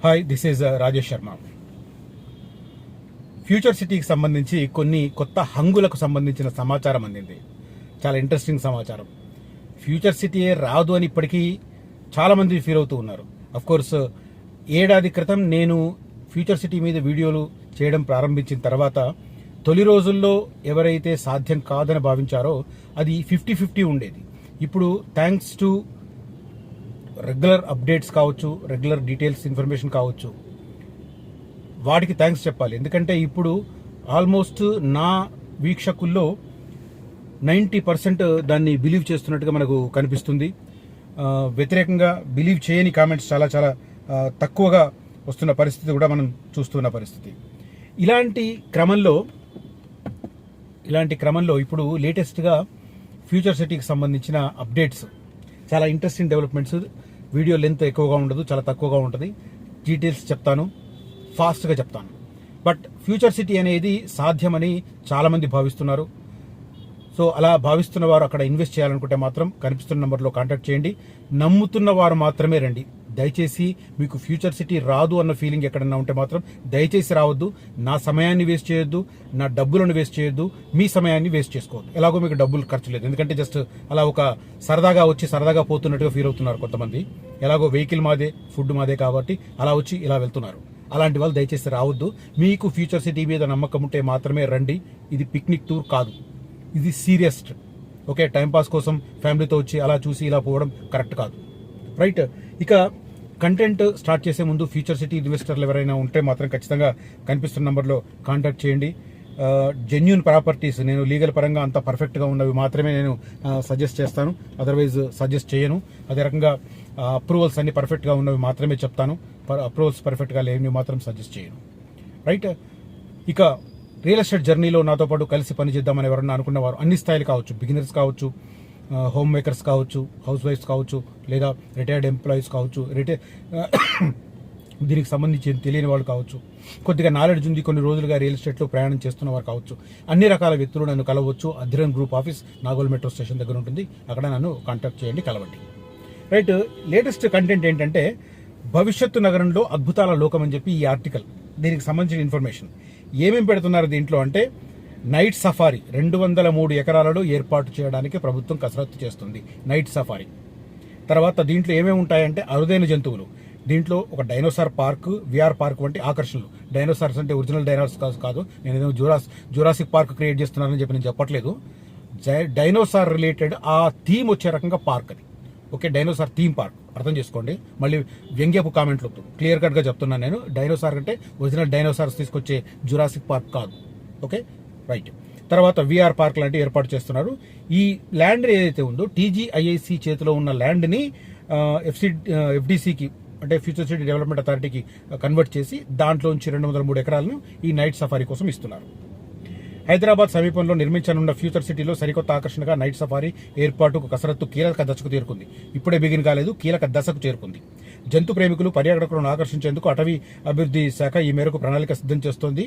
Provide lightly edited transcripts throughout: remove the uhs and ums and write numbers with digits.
Hi, this is Rajesh Sharma. Future సిటీకి సంబంధించి కొన్ని కొత్త హంగులకు సంబంధించిన సమాచారం అందింది. చాలా ఇంట్రెస్టింగ్ సమాచారం. ఫ్యూచర్ సిటీయే రాదు అని ఇప్పటికీ చాలామంది ఫీల్ అవుతూ ఉన్నారు. అఫ్కోర్స్ ఏడాది క్రితం నేను ఫ్యూచర్ సిటీ మీద వీడియోలు చేయడం ప్రారంభించిన తర్వాత తొలి రోజుల్లో ఎవరైతే సాధ్యం కాదని భావించారో అది 50-50 ఉండేది. ఇప్పుడు థ్యాంక్స్ టు రెగ్యులర్ అప్డేట్స్ కావచ్చు, రెగ్యులర్ డీటెయిల్స్ ఇన్ఫర్మేషన్ కావచ్చు, వాటికి థ్యాంక్స్ చెప్పాలి. ఎందుకంటే ఇప్పుడు ఆల్మోస్ట్ నా వీక్షకుల్లో 90% దాన్ని బిలీవ్ చేస్తున్నట్టుగా మనకు కనిపిస్తుంది. వ్యతిరేకంగా బిలీవ్ చేయని కామెంట్స్ చాలా చాలా తక్కువగా వస్తున్న పరిస్థితి కూడా మనం చూస్తున్న పరిస్థితి. ఇలాంటి క్రమంలో ఇప్పుడు లేటెస్ట్గా ఫ్యూచర్ సిటీకి సంబంధించిన అప్డేట్స్, చాలా ఇంట్రెస్టింగ్ డెవలప్మెంట్స్. వీడియో లెంత్ ఎక్కువగా ఉండదు, చాలా తక్కువగా ఉంటుంది. డీటెయిల్స్ చెప్తాను, ఫాస్ట్గా చెప్తాను. బట్ ఫ్యూచర్ సిటీ అనేది సాధ్యమని చాలామంది భావిస్తున్నారు. సో అలా భావిస్తున్న వారు అక్కడ ఇన్వెస్ట్ చేయాలనుకుంటే మాత్రం కనిపిస్తున్న నెంబర్లో కాంటాక్ట్ చేయండి. నమ్ముతున్న వారు మాత్రమే రండి. దయచేసి మీకు ఫ్యూచర్ సిటీ రాదు అన్న ఫీలింగ్ ఎక్కడన్నా ఉంటే మాత్రం దయచేసి రావద్దు. నా సమయాన్ని వేస్ట్ చేయొద్దు, నా డబ్బులను వేస్ట్ చేయొద్దు, మీ సమయాన్ని వేస్ట్ చేసుకోవద్దు. ఎలాగో మీకు డబ్బులు ఖర్చు లేదు, ఎందుకంటే జస్ట్ అలా ఒక సరదాగా వచ్చి సరదాగా పోతున్నట్టుగా ఫీల్ అవుతున్నారు కొంతమంది. ఎలాగో వెహికల్ మాదే, ఫుడ్ మాదే కాబట్టి అలా వచ్చి ఇలా వెళ్తున్నారు. అలాంటి వాళ్ళు దయచేసి రావద్దు. మీకు ఫ్యూచర్ సిటీ మీద నమ్మకం ఉంటే మాత్రమే రండి. ఇది పిక్నిక్ టూర్ కాదు, ఇది సీరియస్. ఓకే, టైంపాస్ కోసం ఫ్యామిలీతో వచ్చి అలా చూసి ఇలా పోవడం కరెక్ట్ కాదు. రైట్. ఇక కంటెంట్ స్టార్ట్ చేసే ముందు ఫ్యూచర్ సిటీ ఇన్వెస్టర్లు ఎవరైనా ఉంటే మాత్రం ఖచ్చితంగా కనిపిస్తున్న నెంబర్లో కాంటాక్ట్ చేయండి. జెన్యూన్ ప్రాపర్టీస్, నేను లీగల్ పరంగా అంత పర్ఫెక్ట్గా ఉన్నవి మాత్రమే నేను సజెస్ట్ చేస్తాను, అదర్వైజ్ సజెస్ట్ చేయను. అదే రకంగా అప్రూవల్స్ అన్ని పర్ఫెక్ట్గా ఉన్నవి మాత్రమే చెప్తాను, అప్రూవల్స్ పర్ఫెక్ట్గా లేనివి మాత్రం సజెస్ట్ చేయను. రైట్. ఇక రియల్ ఎస్టేట్ జర్నీలో నాతో పాటు కలిసి పనిచేద్దామని ఎవరన్నా అనుకున్నవారు, అన్ని స్థాయిలు కావచ్చు, బిగినర్స్ కావచ్చు, హోమ్ మేకర్స్ కావచ్చు, హౌస్ వైఫ్స్ కావచ్చు, లేదా రిటైర్డ్ ఎంప్లాయీస్ కావచ్చు, దీనికి సంబంధించి తెలియని వాళ్ళు కావచ్చు, కొద్దిగా నాలెడ్జ్ ఉంది, కొన్ని రోజులుగా రియల్ ఎస్టేట్లో ప్రయాణం చేస్తున్న వారు కావచ్చు, అన్ని రకాల వ్యక్తులు నన్ను కలవచ్చు. Adhiran group office Nagole metro station దగ్గర ఉంటుంది. అక్కడ నన్ను కాంటాక్ట్ చేయండి, కలవండి. రైట్. లేటెస్ట్ కంటెంట్ ఏంటంటే భవిష్యత్తు నగరంలో అద్భుతాల లోకం అని చెప్పి ఈ ఆర్టికల్. దీనికి సంబంధించిన ఇన్ఫర్మేషన్ ఏమేమి పెడుతున్నారు దీంట్లో అంటే, నైట్ సఫారీ 203 ఎకరాలలో ఏర్పాటు చేయడానికి ప్రభుత్వం కసరత్తు చేస్తుంది. Night safari. తర్వాత దీంట్లో ఏమేమి ఉంటాయంటే అరుదైన జంతువులు. దీంట్లో ఒక డైనోసార్ పార్క్, విఆర్ పార్క్ వంటి ఆకర్షణలు. డైనోసార్స్ అంటే ఒరిజినల్ డైనోసార్స్ కాదు, నేను జురాసిక్ పార్క్ క్రియేట్ చేస్తున్నానని చెప్పి నేను చెప్పట్లేదు. డైనోసార్ రిలేటెడ్ ఆ థీమ్ వచ్చే రకంగా పార్క్ అది. ఓకే, డైనోసార్ థీమ్ పార్క్, అర్థం చేసుకోండి. మళ్ళీ వ్యంగ్యపు కామెంట్లు వద్దు, క్లియర్ కట్గా చెప్తున్నాను నేను. డైనోసార్ అంటే ఒరిజినల్ డైనోసార్స్ తీసుకొచ్చే జురాసిక్ పార్క్ కాదు. Okay, right. తర్వాత విఆర్ పార్క్ లాంటివి ఏర్పాటు చేస్తున్నారు. ఈ ల్యాండ్ ఏదైతే ఉందో టీజీఐఐసి చేతిలో ఉన్న ల్యాండ్ని ఎఫ్డిసికి అంటే ఫ్యూచర్ సిటీ డెవలప్మెంట్ అథారిటీకి కన్వర్ట్ చేసి దాంట్లోంచి 203 ఎకరాలను ఈ నైట్ సఫారీ కోసం ఇస్తున్నారు. హైదరాబాద్ సమీపంలో నిర్మించనున్న ఫ్యూచర్ సిటీలో సరికొత్త ఆకర్షణగా నైట్ సఫారీ ఏర్పాటుకు కసరత్తు కీలక దశకు చేరుకుంది. ఇప్పుడే బిగిన్ కాలేదు, కీలక దశకు చేరుకుంది. జంతు ప్రేమికులు, పర్యాటకులను ఆకర్షించేందుకు అటవీ అభివృద్ధి శాఖ ఈ మేరకు ప్రణాళిక సిద్ధం చేస్తోంది.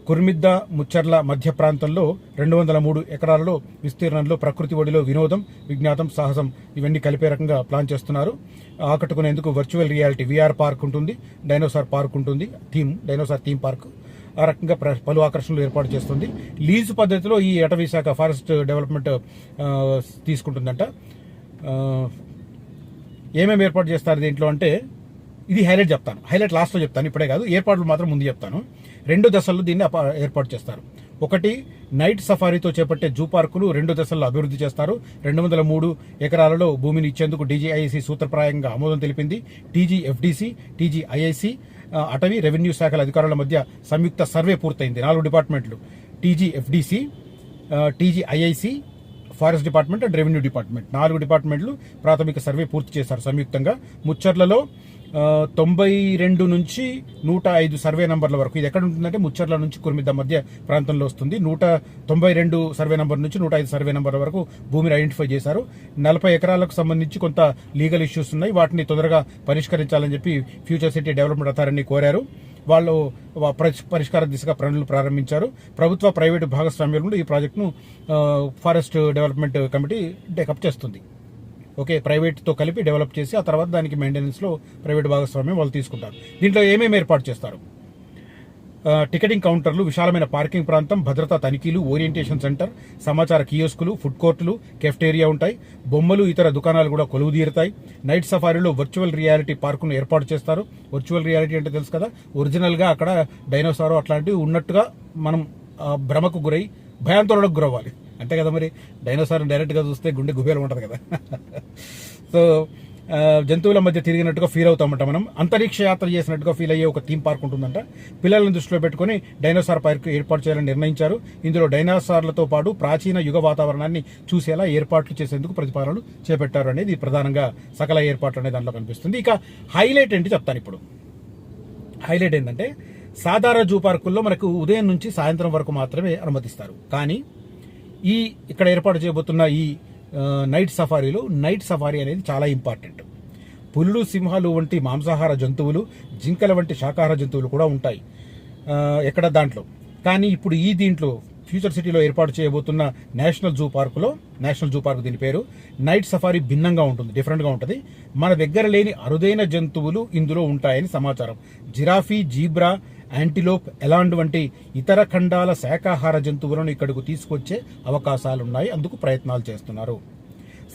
కుర్మిద్ద, ముచ్చర్ల మధ్య ప్రాంతంలో 203 ఎకరాలలో విస్తీర్ణంలో ప్రకృతి ఒడిలో వినోదం, విజ్ఞాతం, సాహసం ఇవన్నీ కలిపే రకంగా ప్లాన్ చేస్తున్నారు. ఆకట్టుకునేందుకు వర్చువల్ రియాలిటీ విఆర్ పార్క్ ఉంటుంది, డైనోసార్ పార్క్ ఉంటుంది, డైనోసార్ థీమ్ పార్క్. ఆ రకంగా పలు ఆకర్షణలు ఏర్పాటు చేస్తుంది. లీజు పద్ధతిలో ఈ అటవీ శాఖ ఫారెస్ట్ డెవలప్మెంట్ తీసుకుంటుందంట. ఏమేమి ఏర్పాటు చేస్తారు దీంట్లో అంటే, ఇది హైలైట్ చెప్తాను, హైలైట్ లాస్ట్లో చెప్తాను, ఇప్పుడే కాదు. ఏర్పాట్లు మాత్రం ముందు చెప్తాను. 2 దశల్లో దీన్ని ఏర్పాటు చేస్తారు. ఒకటి, నైట్ సఫారీతో చేపట్టే జూ పార్కులు 2 దశల్లో అభివృద్ధి చేస్తారు. 203 ఎకరాలలో భూమిని ఇచ్చేందుకు డీజీఐఐసి సూత్రప్రాయంగా ఆమోదం తెలిపింది. టీజీఎఫ్డిసి, టీజీఐఐసి, అటవీ, రెవెన్యూ శాఖల అధికారుల మధ్య సంయుక్త సర్వే పూర్తయింది. 4 డిపార్ట్మెంట్లు, TGFDC, TGIIC, forest department and revenue department, 4 డిపార్ట్మెంట్లు ప్రాథమిక సర్వే పూర్తి చేశారు సంయుక్తంగా. ముచ్చర్లలో 92 నుంచి 105 సర్వే నంబర్ల వరకు. ఇది ఎక్కడ ఉంటుందంటే ముచ్చర్ల నుంచి కుర్మిద్ద మధ్య ప్రాంతంలో వస్తుంది. 192 సర్వే నంబర్ నుంచి 105 సర్వే నంబర్ల వరకు భూమిని ఐడెంటిఫై చేశారు. 40 ఎకరాలకు సంబంధించి కొంత లీగల్ ఇష్యూస్ ఉన్నాయి, వాటిని తొందరగా పరిష్కరించాలని చెప్పి ఫ్యూచర్ సిటీ డెవలప్మెంట్ అథారిటీని కోరారు. వాళ్ళు పరిష్కార దిశగా పనులు ప్రారంభించారు. ప్రభుత్వ ప్రైవేటు భాగస్వామ్యంలో ఈ ప్రాజెక్టును ఫారెస్ట్ డెవలప్మెంట్ కమిటీ టేకప్ చేస్తుంది. ఓకే, ప్రైవేట్తో కలిపి డెవలప్ చేసి ఆ తర్వాత దానికి మెయింటెనెన్స్లో ప్రైవేట్ భాగస్వామ్యం వాళ్ళు తీసుకుంటారు. దీంట్లో ఏమేమి ఏర్పాటు చేస్తారు? టికెటింగ్ కౌంటర్లు, విశాలమైన పార్కింగ్ ప్రాంతం, భద్రతా తనిఖీలు, ఓరియంటేషన్ సెంటర్, సమాచార కియోస్కులు, ఫుడ్ కోర్టులు, కెఫ్టేరియా ఉంటాయి. బొమ్మలు, ఇతర దుకాణాలు కూడా కొలువు తీరుతాయి. నైట్ సఫారీలో వర్చువల్ రియాలిటీ పార్కును ఏర్పాటు చేస్తారు. వర్చువల్ రియాలిటీ అంటే తెలుసు కదా, ఒరిజినల్గా అక్కడ డైనోసార్ అట్లాంటివి ఉన్నట్టుగా మనం భ్రమకు గురై భయాందోళనకు గురవ్వాలి. అంతే కదా, మరి డైనోసార్ డైరెక్ట్గా చూస్తే గుండె గుబేలు ఉంటుంది కదా. సో జంతువుల మధ్య తిరిగినట్టుగా ఫీల్ అవుతామంట మనం. అంతరిక్ష యాత్ర చేసినట్టుగా ఫీల్ అయ్యే ఒక థీమ్ పార్క్ ఉంటుందంట. పిల్లలను దృష్టిలో పెట్టుకుని డైనోసార్ పార్క్ ఏర్పాటు చేయాలని నిర్ణయించారు. ఇందులో డైనోసార్లతో పాటు ప్రాచీన యుగ వాతావరణాన్ని చూసేలా ఏర్పాట్లు చేసేందుకు ప్రతిపాదనలు చేపట్టారు అనేది ప్రధానంగా సకల ఏర్పాట్లు అనే దాంట్లో కనిపిస్తుంది. ఇక హైలైట్ ఏంటి చెప్తాను ఇప్పుడు. హైలైట్ ఏంటంటే, సాధారణ జూ పార్కుల్లో మనకు ఉదయం నుంచి సాయంత్రం వరకు మాత్రమే అనుమతిస్తారు. కానీ ఇక్కడ ఏర్పాటు చేయబోతున్న ఈ నైట్ సఫారీలో నైట్ సఫారీ అనేది చాలా ఇంపార్టెంట్. పులులు, సింహాలు వంటి మాంసాహార జంతువులు, జింకల వంటి శాకాహార జంతువులు కూడా ఉంటాయి దాంట్లో. కానీ ఇప్పుడు దీంట్లో ఫ్యూచర్ సిటీలో ఏర్పాటు చేయబోతున్న నేషనల్ జూ పార్క్ దీని పేరు, నైట్ సఫారీ భిన్నంగా ఉంటుంది, డిఫరెంట్గా ఉంటుంది. మన దగ్గర లేని అరుదైన జంతువులు ఇందులో ఉంటాయని సమాచారం. జిరాఫీ, జీబ్రా, యాంటిలోప్, ఎలాండ్ వంటి ఇతర ఖండాల శాకాహార జంతువులను ఇక్కడకు తీసుకొచ్చే అవకాశాలున్నాయి. అందుకు ప్రయత్నాలు చేస్తున్నారు.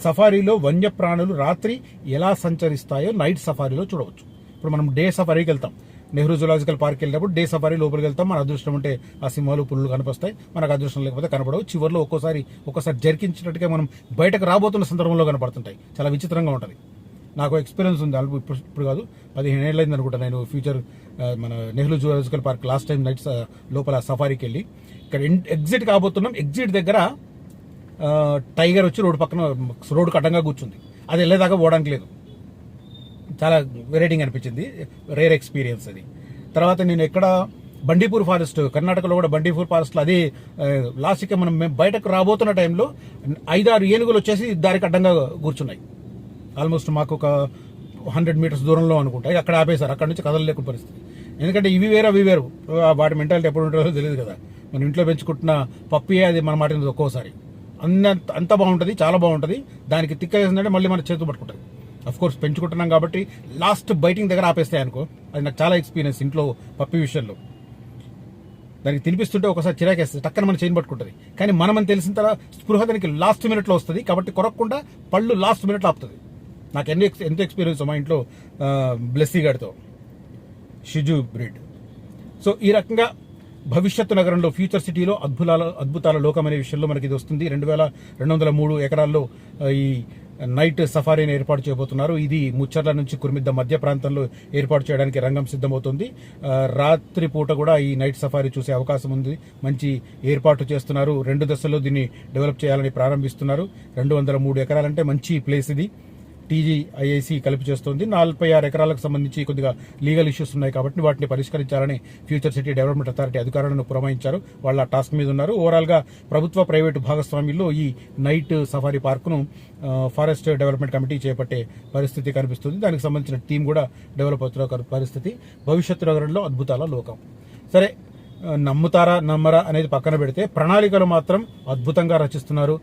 సఫారీలో వన్యప్రాణులు రాత్రి ఎలా సంచరిస్తాయో నైట్ సఫారీలో చూడవచ్చు. ఇప్పుడు మనం డే సఫారీకి వెళ్తాం, నెహ్రూ జూలాజికల్ పార్క్ వెళ్ళినప్పుడు డే సఫారీ లోపలికి వెళ్తాం. మన అదృష్టం ఉంటే ఆ సింహాలు, పులులు కనిపిస్తాయి, మనకు అదృష్టం లేకపోతే కనపడవు. చివరిలో ఒక్కోసారి జరికించినట్టుగా మనం బయటకు రాబోతున్న సందర్భంలో కనపడుతుంటాయి. చాలా విచిత్రంగా ఉంటుంది. నాకు ఎక్స్పీరియన్స్ ఉంది. ఇప్పుడు కాదు, 15 ఏళ్ళైంది అనుకుంటా నేను ఫ్యూచర్ మన Nehru zoological park last time nights లోపల సఫారీకి వెళ్ళి ఇక్కడ ఎగ్జిట్ కాబోతున్నాం. ఎగ్జిట్ దగ్గర టైగర్ వచ్చి రోడ్డుకి అడ్డంగా కూర్చుంది. అది వెళ్ళేదాకా పోవడానికి లేదు. చాలా వెరైటీగా అనిపించింది, రేర్ ఎక్స్పీరియన్స్ అది. తర్వాత నేను బండీపూర్ ఫారెస్ట్, కర్ణాటకలో కూడా బండీపూర్ ఫారెస్ట్లో అదే లాస్ట్కి మేము బయటకు రాబోతున్న టైంలో 5-6 ఏనుగులు వచ్చేసి దారికి అడ్డంగా కూర్చున్నాయి. ఆల్మోస్ట్ మాకు ఒక 100 మీటర్స్ దూరంలో అనుకుంటా. అక్కడ ఆపేశారు. అక్కడ నుంచి కదలలేకుండా పరిస్థితి. ఎందుకంటే ఇవి వేరు అవి వేరు, వాటి మెంటాలిటీ ఎప్పుడు ఉంటుందో తెలియదు కదా. మన ఇంట్లో పెంచుకుంటున్న పప్పియే అది మన మాట ఒక్కోసారి అంత బాగుంటుంది, చాలా బాగుంటుంది. దానికి తిక్క వేసిందంటే మళ్ళీ మన చేతులు పట్టుకుంటుంది. అఫ్ కోర్స్ పెంచుకుంటున్నాం కాబట్టి లాస్ట్ బైటింగ్ దగ్గర ఆపేస్తాయి అనుకో. అది నాకు చాలా ఎక్స్పీరియన్స్ ఇంట్లో పప్పి విషయంలో. దానికి తినిపిస్తుంటే ఒకసారి చిరాకేస్తుంది, టక్కన మన చైన్ పట్టుకుంటుంది. కానీ మనమని తెలిసిన తర్వాత స్పృహ దానికి లాస్ట్ మినిట్లో వస్తుంది కాబట్టి కొరక్కుండా పళ్ళు లాస్ట్ మినిట్లో ఆపుతుంది. నాకు ఎంత ఎక్స్పీరియన్స్ మా ఇంట్లో బ్లెస్సీ గాడితో, షిజు బ్రీడ్. సో ఈ రకంగా భవిష్యత్తు నగరంలో ఫ్యూచర్ సిటీలో అద్భుతాల లోకం అనే విషయంలో మనకి ఇది వస్తుంది. 2203 ఎకరాల్లో ఈ నైట్ సఫారీని ఏర్పాటు చేయబోతున్నారు. ఇది ముచ్చర్ల నుంచి కుర్మిద్ద మధ్య ప్రాంతంలో ఏర్పాటు చేయడానికి రంగం సిద్ధమవుతుంది. రాత్రి పూట కూడా ఈ నైట్ సఫారీ చూసే అవకాశం ఉంది. మంచి ఏర్పాటు చేస్తున్నారు. 2 దశల్లో దీన్ని డెవలప్ చేయాలని ప్రారంభిస్తున్నారు. 203 ఎకరాలంటే మంచి ప్లేస్ ఇది. TGIIC కలిపి చేస్తుంది. 46 ఎకరాలకు సంబంధించి కొద్దిగా లీగల్ ఇష్యూస్ ఉన్నాయి కాబట్టి వాటిని పరిష్కరించాలని ఫ్యూచర్ సిటీ డెవలప్మెంట్ అథారిటీ అధికారులను పురమాయించారు. వాళ్ళ టాస్క్ మీద ఉన్నారు. ఓవరాల్గా ప్రభుత్వ ప్రైవేటు భాగస్వామ్యంలో ఈ నైట్ సఫారీ పార్కును ఫారెస్ట్ డెవలప్మెంట్ కమిటీ చేపట్టే పరిస్థితి కనిపిస్తుంది. దానికి సంబంధించిన టీం కూడా డెవలప్ అవుతున్న పరిస్థితి. భవిష్యత్తు నగరంలో అద్భుతాల లోకం. సరే, నమ్ముతారా నమ్మరా అనేది పక్కన పెడితే ప్రణాళికలు మాత్రం అద్భుతంగా రచిస్తున్నారు.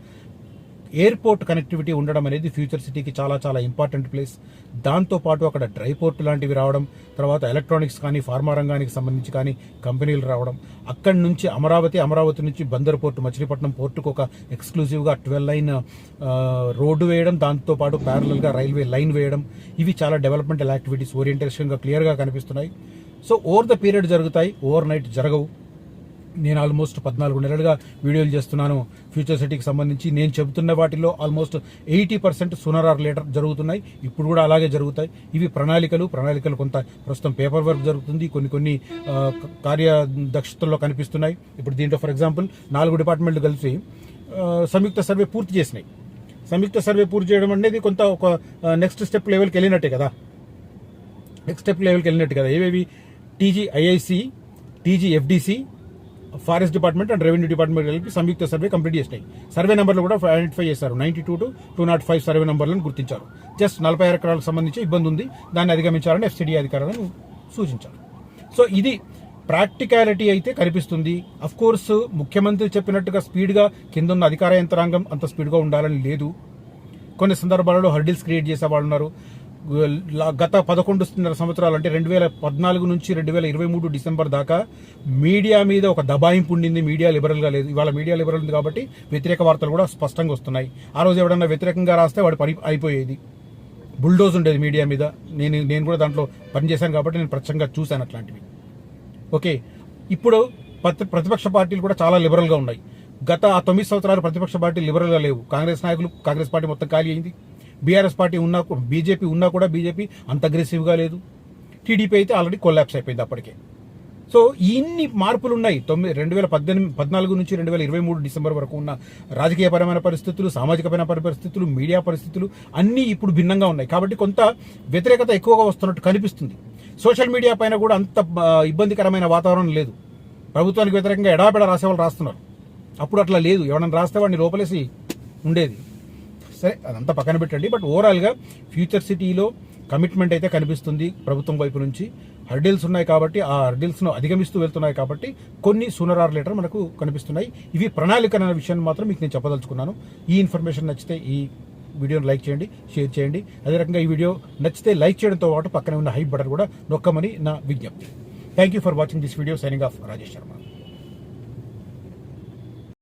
ఎయిర్పోర్ట్ కనెక్టివిటీ ఉండడం అనేది ఫ్యూచర్ సిటీకి చాలా చాలా ఇంపార్టెంట్ ప్లేస్. దాంతోపాటు అక్కడ డ్రై పోర్ట్ లాంటివి రావడం, తర్వాత ఎలక్ట్రానిక్స్ కానీ ఫార్మా రంగానికి సంబంధించి కానీ కంపెనీలు రావడం, అక్కడి నుంచి అమరావతి నుంచి బందర్ పోర్టు, మచిలీపట్నం పోర్టుకు ఒక ఎక్స్క్లూజివ్గా 12 లైన్ రోడ్డు వేయడం, దాంతోపాటు ప్యారలల్గా రైల్వే లైన్ వేయడం, ఇవి చాలా డెవలప్మెంటల్ యాక్టివిటీస్ ఓరియంటేషన్గా క్లియర్గా కనిపిస్తున్నాయి. సో ఓవర్ ద పీరియడ్ జరుగుతాయి, ఓవర్ నైట్ జరగవు. నేను ఆల్మోస్ట్ 14 నెలలుగా వీడియోలు చేస్తున్నాను ఫ్యూచర్ సిటీకి సంబంధించి. నేను చెబుతున్న వాటిలో ఆల్మోస్ట్ 80% సూనర్ ఆర్ లేటర్ జరుగుతున్నాయి. ఇప్పుడు కూడా అలాగే జరుగుతాయి. ఇవి ప్రణాళికలు కొంత ప్రస్తుతం పేపర్ వర్క్ జరుగుతుంది. కొన్ని కార్యదక్షతల్లో కనిపిస్తున్నాయి. ఇప్పుడు దీంట్లో ఫర్ ఎగ్జాంపుల్ 4 డిపార్ట్మెంట్లు కలిసి సంయుక్త సర్వే పూర్తి చేసినాయి. సంయుక్త సర్వే పూర్తి చేయడం అనేది కొంత ఒక నెక్స్ట్ స్టెప్ లెవెల్కి వెళ్ళినట్టే కదా. ఏవేవి? TGIIC, TGFDC, forest department and revenue department కలిపి సంయుక్త సర్వే కంప్లీట్ చేసినాయి. సర్వే నెంబర్లు కూడా ఐడెంటిఫై చేశారు. 92 to 205 సర్వే నెంబర్లను గుర్తించారు. జస్ట్ 46 ఎకరాలకు సంబంధించి ఇబ్బంది ఉంది, దాన్ని అధిగమించాలని FCD అధికారులను సూచించారు. సో ఇది ప్రాక్టికాలిటీ అయితే కనిపిస్తుంది. అఫ్ కోర్స్ ముఖ్యమంత్రి చెప్పినట్టుగా స్పీడ్గా కింద ఉన్న అధికార యంత్రాంగం అంత స్పీడ్గా ఉండాలని లేదు. కొన్ని సందర్భాలలో హర్డిల్స్ క్రియేట్ చేసే వాళ్ళు ఉన్నారు. గత 11 సంవత్సరాలు అంటే 2014 నుంచి 2023 డిసెంబర్ దాకా మీడియా మీద ఒక దబాయింపు ఉండింది. మీడియా లిబరల్గా లేదు. ఇవాళ మీడియా లిబరల్ ఉంది కాబట్టి వ్యతిరేక వార్తలు కూడా స్పష్టంగా వస్తున్నాయి. ఆ రోజు ఎవడన్నా వ్యతిరేకంగా రాస్తే వాడు పని అయిపోయేది. బుల్డోజ్ ఉండేది మీడియా మీద. నేను కూడా దాంట్లో పనిచేశాను కాబట్టి నేను ప్రత్యక్షంగా చూశాను అట్లాంటివి. ఓకే, ఇప్పుడు ప్రతిపక్ష పార్టీలు కూడా చాలా లిబరల్గా ఉన్నాయి. గత 9 సంవత్సరాలు ప్రతిపక్ష పార్టీలు లిబరల్గా లేవు. కాంగ్రెస్ నాయకులు, కాంగ్రెస్ పార్టీ మొత్తం ఖాళీ అయింది. బీఆర్ఎస్ పార్టీ బీజేపీ ఉన్నా కూడా బీజేపీ అంత అగ్రెసివ్గా లేదు. టీడీపీ అయితే ఆల్రెడీ కొలాప్స్ అయిపోయింది అప్పటికే. సో ఇన్ని మార్పులు ఉన్నాయి. 2014 నుంచి 2023 డిసెంబర్ వరకు ఉన్న రాజకీయపరమైన పరిస్థితులు, సామాజికపరమైన పరిస్థితులు, మీడియా పరిస్థితులు అన్నీ ఇప్పుడు భిన్నంగా ఉన్నాయి. కాబట్టి కొంత వ్యతిరేకత ఎక్కువగా వస్తున్నట్టు కనిపిస్తుంది. సోషల్ మీడియా పైన కూడా అంత ఇబ్బందికరమైన వాతావరణం లేదు. ప్రభుత్వానికి వ్యతిరేకంగా ఎడాపెడా రాసేవాళ్ళు రాస్తున్నారు. అప్పుడు అట్లా లేదు. ఎవరైనా రాస్తే వాడిని లోపలేసి ఉండేది. సరే, అదంతా పక్కన పెట్టండి. బట్ ఓవరాల్గా ఫ్యూచర్ సిటీలో కమిట్మెంట్ అయితే కనిపిస్తుంది ప్రభుత్వం వైపు నుంచి. హర్డిల్స్ ఉన్నాయి కాబట్టి ఆ హర్డిల్స్ను అధిగమిస్తూ వెళ్తున్నాయి కాబట్టి కొన్ని సూనర్ ఆర్ లేటర్ మనకు కనిపిస్తున్నాయి. ఇవి ప్రణాళిక అనే విషయాన్ని మాత్రం మీకు నేను చెప్పదలుచుకున్నాను. ఈ ఇన్ఫర్మేషన్ నచ్చితే ఈ వీడియోని లైక్ చేయండి, షేర్ చేయండి. అదే రకంగా ఈ వీడియో నచ్చితే లైక్ చేయడంతో పాటు పక్కనే ఉన్న హైప్ బటన్ కూడా నొక్కమని నా విజ్ఞప్తి. Thank you for watching this video. Signing off Rajesh Sharma.